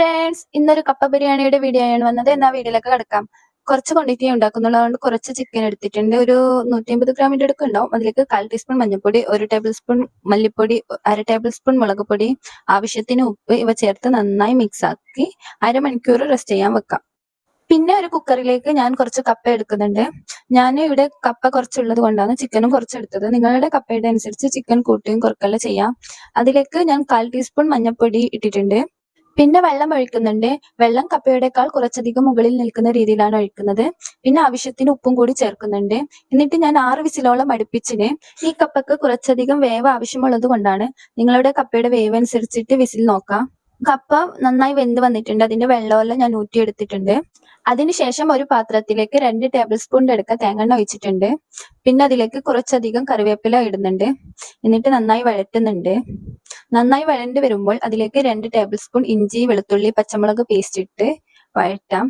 Friends, ഇന്നൊരു കപ്പ ബിരിയാണിയുടെ വീഡിയോ ആണ് വന്നത്. എന്നാ വീഡിയോയിലേക്ക് കിടക്കാം. കുറച്ച് ക്വാണ്ടിറ്റി ഉണ്ടാക്കുന്നുള്ളൂ, അതുകൊണ്ട് കുറച്ച് ചിക്കൻ എടുത്തിട്ടുണ്ട്. ഒരു 150 ഗ്രാമിന്റെ അടുക്ക് ഉണ്ടാവും. അതിലേക്ക് 1/4 ടീസ്പൂൺ മഞ്ഞൾപ്പൊടി, 1 ടേബിൾ സ്പൂൺ മല്ലിപ്പൊടി, 1/2 ടേബിൾ സ്പൂൺ മുളക് പൊടി, ആവശ്യത്തിന് ഉപ്പ് ഇവ ചേർത്ത് നന്നായി മിക്സ് ആക്കി അരമണിക്കൂർ റെസ്റ്റ് ചെയ്യാൻ വെക്കാം. പിന്നെ ഒരു കുക്കറിലേക്ക് ഞാൻ കുറച്ച് കപ്പ എടുക്കുന്നുണ്ട്. ഞാൻ ഇവിടെ കപ്പ കുറച്ചുള്ളത് കൊണ്ടാണ് ചിക്കനും കുറച്ചെടുത്തത്. നിങ്ങളുടെ കപ്പയുടെ അനുസരിച്ച് ചിക്കൻ കൂട്ടുകയും കുറയ്ക്കുകയും ചെയ്യാം. അതിലേക്ക് ഞാൻ 1/4 ടീസ്പൂൺ മഞ്ഞൾപ്പൊടി ഇട്ടിട്ടുണ്ട്. പിന്നെ വെള്ളം ഒഴിക്കുന്നുണ്ട്. വെള്ളം കപ്പയുടെക്കാൾ കുറച്ചധികം മുകളിൽ നിൽക്കുന്ന രീതിയിലാണ് ഒഴിക്കുന്നത്. പിന്നെ ആവശ്യത്തിന് ഉപ്പും കൂടി ചേർക്കുന്നുണ്ട്. എന്നിട്ട് ഞാൻ 6 വിസിലോളം അടുപ്പിച്ചിന്. ഈ കപ്പക്ക് കുറച്ചധികം വേവ് ആവശ്യമുള്ളത് കൊണ്ടാണ്. നിങ്ങളുടെ കപ്പയുടെ വേവ് അനുസരിച്ചിട്ട് വിസിൽ നോക്കാം. കപ്പ നന്നായി വെന്ത് വന്നിട്ടുണ്ട്. അതിന്റെ വെള്ളമെല്ലാം ഞാൻ ഊറ്റിയെടുത്തിട്ടുണ്ട്. അതിനുശേഷം ഒരു പാത്രത്തിലേക്ക് 2 ടേബിൾ സ്പൂൺ എടുക്ക തേങ്ങെണ്ണ ഒഴിച്ചിട്ടുണ്ട്. പിന്നെ അതിലേക്ക് കുറച്ചധികം കറിവേപ്പില ഇടുന്നുണ്ട്. എന്നിട്ട് നന്നായി വഴറ്റുന്നുണ്ട്. നന്നായി വഴണ്ട് വരുമ്പോൾ അതിലേക്ക് 2 ടേബിൾ സ്പൂൺ ഇഞ്ചി, വെളുത്തുള്ളി, പച്ചമുളക് പേസ്റ്റ് ഇട്ട് വഴറ്റാം.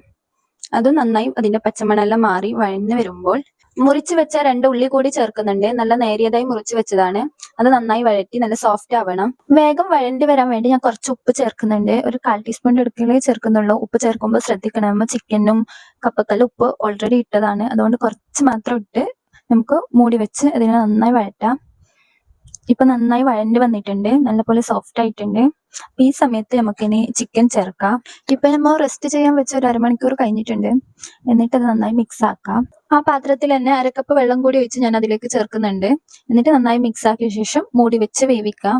അത് നന്നായി അതിന്റെ പച്ചമണെല്ലാം മാറി വഴന്ന് വരുമ്പോൾ മുറിച്ച് വെച്ച 2 ഉള്ളി കൂടി ചേർക്കുന്നുണ്ട്. നല്ല നേരിയതായി മുറിച്ച് വെച്ചതാണ്. അത് നന്നായി വഴറ്റി നല്ല സോഫ്റ്റ് ആവണം. വേഗം വഴണ്ടി വരാൻ വേണ്ടി ഞാൻ കുറച്ച് ഉപ്പ് ചേർക്കുന്നുണ്ട്. ഒരു 1/4 ടീസ്പൂണിന്റെ അടുക്കളേ ചേർക്കുന്നുള്ളൂ. ഉപ്പ് ചേർക്കുമ്പോൾ ശ്രദ്ധിക്കണം. ചിക്കനും കപ്പക്കെല്ലാം ഉപ്പ് ഓൾറെഡി ഇട്ടതാണ്. അതുകൊണ്ട് കുറച്ച് മാത്രം ഇട്ട് നമുക്ക് മൂടി വെച്ച് അതിനെ നന്നായി വഴറ്റാം. ഇപ്പൊ നന്നായി വഴണ്ട് വന്നിട്ടുണ്ട്. നല്ലപോലെ സോഫ്റ്റ് ആയിട്ടുണ്ട്. ഈ സമയത്ത് നമുക്കിനി ചിക്കൻ ചേർക്കാം. ഇപ്പൊ നമ്മൾ റെസ്റ്റ് ചെയ്യാൻ വെച്ച ഒരു അരമണിക്കൂർ കഴിഞ്ഞിട്ടുണ്ട്. എന്നിട്ട് അത് നന്നായി മിക്സ് ആക്കാം. ആ പാത്രത്തിൽ തന്നെ 1/2 കപ്പ് വെള്ളം കൂടി ഒഴിച്ച് ഞാൻ അതിലേക്ക് ചേർക്കുന്നുണ്ട്. എന്നിട്ട് നന്നായി മിക്സ് ആക്കിയ ശേഷം മൂടി വെച്ച് വേവിക്കാം.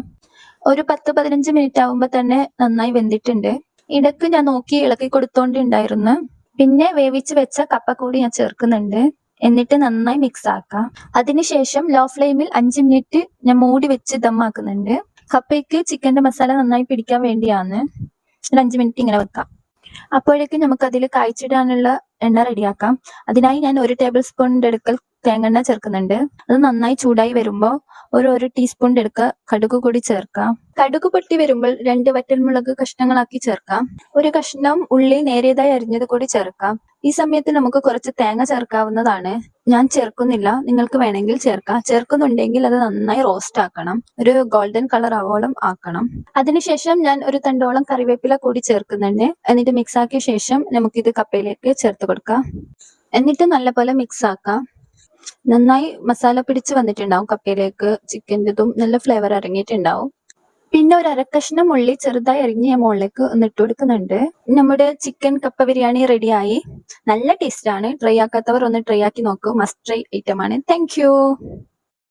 ഒരു 10-15 മിനിറ്റ് ആവുമ്പോൾ തന്നെ നന്നായി വെന്തിട്ടുണ്ട്. ഇടയ്ക്ക് ഞാൻ നോക്കി ഇളക്കി കൊടുത്തോണ്ടുണ്ടായിരുന്നു. പിന്നെ വേവിച്ച് വെച്ച കപ്പ കൂടി ഞാൻ ചേർക്കുന്നുണ്ട്. എന്നിട്ട് നന്നായി മിക്സ് ആക്കാം. അതിനുശേഷം ലോ ഫ്ലെയിമിൽ 5 മിനിറ്റ് ഞാൻ മൂടി വെച്ച് ദമ്മാക്കുന്നുണ്ട്. കപ്പയ്ക്ക് ചിക്കന്റെ മസാല നന്നായി പിടിക്കാൻ വേണ്ടിയാണ്. ഒരു 5 മിനിറ്റ് ഇങ്ങനെ വെക്കാം. അപ്പോഴേക്കും നമുക്ക് അതിൽ കായ്ച്ചിടാനുള്ള എണ്ണ റെഡിയാക്കാം. അതിനായി ഞാൻ 1 ടേബിൾ സ്പൂണിന്റെ അടുക്കൽ തേങ്ങെണ്ണ ചേർക്കുന്നുണ്ട്. അത് നന്നായി ചൂടായി വരുമ്പോൾ ഒരു ടീസ്പൂണിന്റെ അടുക്ക കടുക് കൂടി ചേർക്കാം. കടുക് പൊട്ടി വരുമ്പോൾ 2 വറ്റൽമുളക് കഷ്ണങ്ങളാക്കി ചേർക്കാം. ഒരു കഷ്ണം ഉള്ളി നേരിയതായി അരിഞ്ഞത് കൂടി ചേർക്കാം. ഈ സമയത്ത് നമുക്ക് കുറച്ച് തേങ്ങ ചേർക്കാവുന്നതാണ്. ഞാൻ ചേർക്കുന്നില്ല, നിങ്ങൾക്ക് വേണമെങ്കിൽ ചേർക്കാം. ചേർക്കുന്നുണ്ടെങ്കിൽ അത് നന്നായി റോസ്റ്റ് ആക്കണം. ഒരു ഗോൾഡൻ കളർ ആവോളം ആക്കണം. അതിനുശേഷം ഞാൻ ഒരു തണ്ടോളം കറിവേപ്പില കൂടി ചേർക്കുന്നുണ്ട്. എന്നിട്ട് മിക്സ് ആക്കിയ ശേഷം നമുക്കിത് കപ്പയിലേക്ക് ചേർത്ത് കൊടുക്കാം. എന്നിട്ട് നല്ലപോലെ മിക്സ് ആക്കാം. നന്നായി മസാല പിടിച്ച് വന്നിട്ടുണ്ടാവും. കപ്പയിലേക്ക് ചിക്കൻ്റെതും നല്ല ഫ്ലേവർ ഇറങ്ങിയിട്ടുണ്ടാവും. പിന്നെ ഒരു അരക്കഷ്ണം ഉള്ളി ചെറുതായി അരിഞ്ഞ് ഞാൻ മുകളിലേക്ക് ഒന്ന് ഇട്ട് കൊടുക്കുന്നുണ്ട്. നമ്മുടെ ചിക്കൻ കപ്പ ബിരിയാണി റെഡിയായി. നല്ല ടേസ്റ്റ് ആണ്. ട്രൈ ആക്കാത്തവർ ഒന്ന് ട്രൈ ആക്കി നോക്കൂ. മസ്റ്റ് ട്രൈ ഐറ്റം ആണ്. Thank you.